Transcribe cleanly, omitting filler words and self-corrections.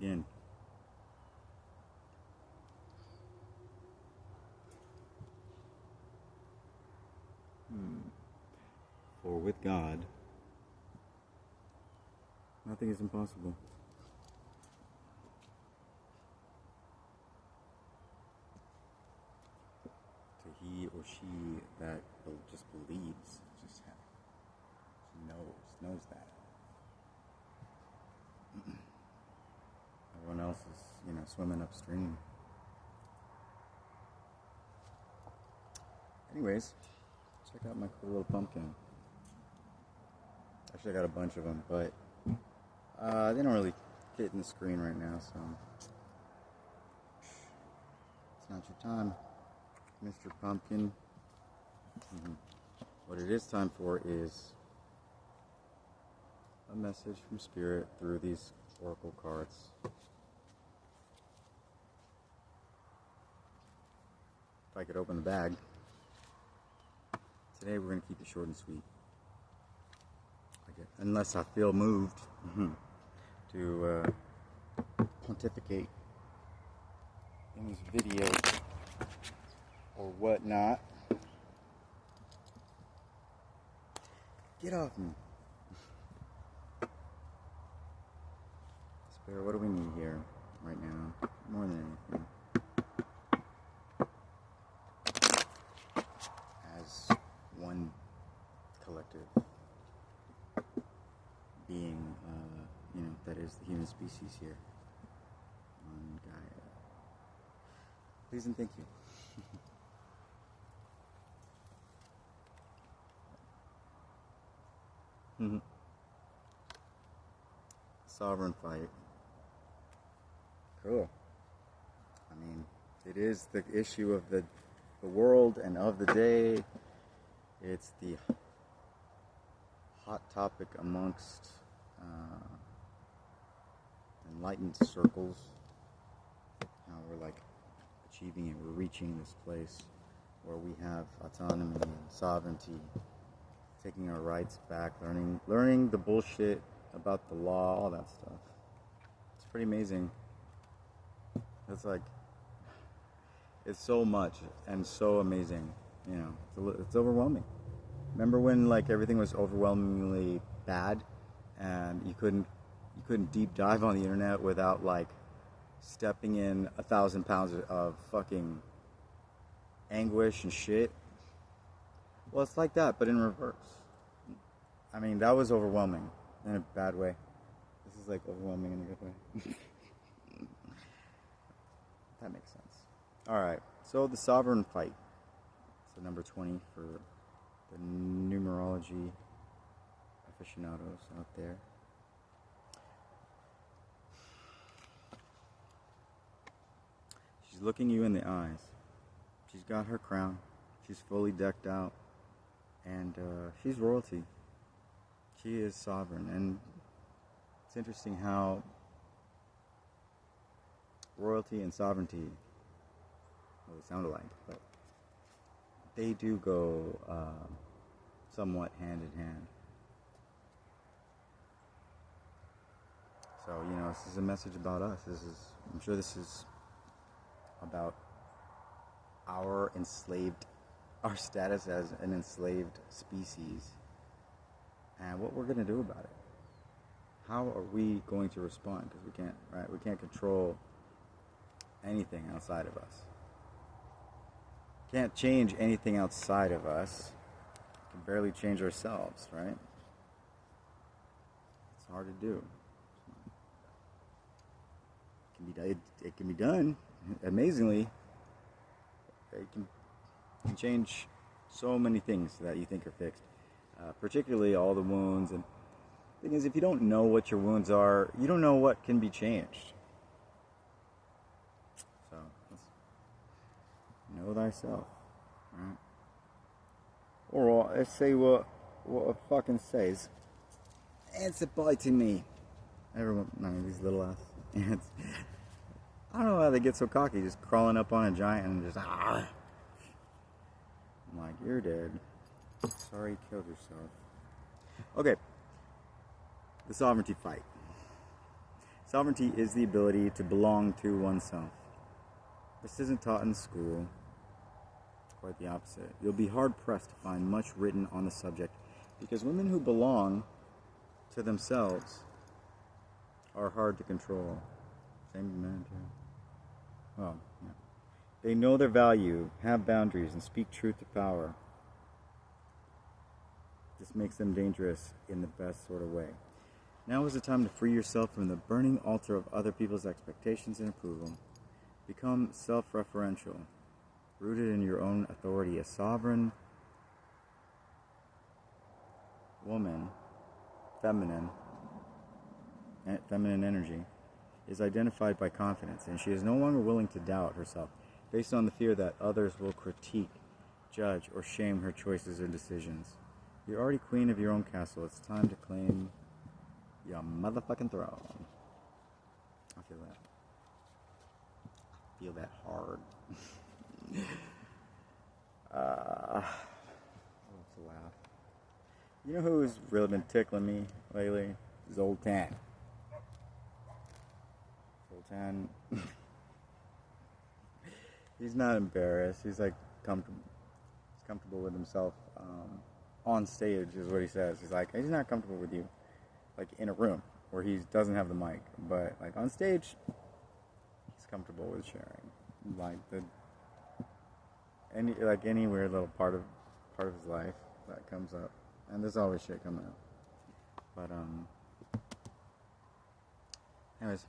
begin. For with God, nothing is impossible. To he or she that just believes, just knows that. Everyone else is, swimming upstream. Anyways, check out my cool little pumpkin. Actually, I got a bunch of them, but they don't really fit in the screen right now, so it's not your time, Mr. Pumpkin. What it is time for is a message from Spirit through these oracle cards. If I could open the bag. Today we're going to keep it short and sweet. Unless I feel moved to pontificate in these videos or whatnot. Get off me. Spirit, what do we need here right now? More than anything. As one collective being, that is the human species here on Gaia. Please and thank you. Sovereign fight. Cool. I mean, it is the issue of the world and of the day. It's the hot topic amongst enlightened circles. How we're achieving and we're reaching this place where we have autonomy and sovereignty, taking our rights back, learning the bullshit about the law, all that stuff. It's pretty amazing. It's so much and so amazing. It's overwhelming. Remember when everything was overwhelmingly bad and you couldn't deep dive on the internet without stepping in 1,000 pounds of fucking anguish and shit? Well, it's like that, but in reverse. I mean, that was overwhelming in a bad way. This is overwhelming in a good way. That makes sense. Alright, so the sovereign fight. It's the number 20 for the numerology aficionados out there. She's looking you in the eyes. She's got her crown. She's fully decked out. And she's royalty. She is sovereign. And it's interesting how royalty and sovereignty, well, they sound alike, but they do go somewhat hand in hand. So, this is a message about us. I'm sure this is about our status as an enslaved species and what we're going to do about it. How are we going to respond? Because we can't control anything outside of us. Can't change anything outside of us. We can barely change ourselves, right? It's hard to do. It can be done. Amazingly, it can change so many things that you think are fixed. Particularly all the wounds. And the thing is, if you don't know what your wounds are, you don't know what can be changed. So, know thyself, right? Or let's say what it fucking says. Answer biting me. These little ass ants. I don't know how they get so cocky, just crawling up on a giant and just I'm like, you're dead. Sorry you killed yourself. Okay. The sovereignty fight. Sovereignty is the ability to belong to oneself. This isn't taught in school. It's quite the opposite. You'll be hard-pressed to find much written on the subject because women who belong to themselves are hard to control. Same with men, too. Well, yeah. They know their value, have boundaries, and speak truth to power. This makes them dangerous in the best sort of way. Now is the time to free yourself from the burning altar of other people's expectations and approval. Become self-referential, rooted in your own authority. A sovereign woman, feminine energy, is identified by confidence, and she is no longer willing to doubt herself based on the fear that others will critique, judge, or shame her choices or decisions. You're already queen of your own castle. It's time to claim your motherfucking throne. I feel that. Feel that hard. I love to laugh. You know who's really been tickling me lately? Zoltan. Zoltan. He's not embarrassed. He's like comfortable. He's comfortable with himself. On stage is what he says. He's like, he's not comfortable with you, like in a room where he doesn't have the mic, but like on stage, he's comfortable with sharing, like any weird little part of his life that comes up, and there's always shit coming up. But anyways,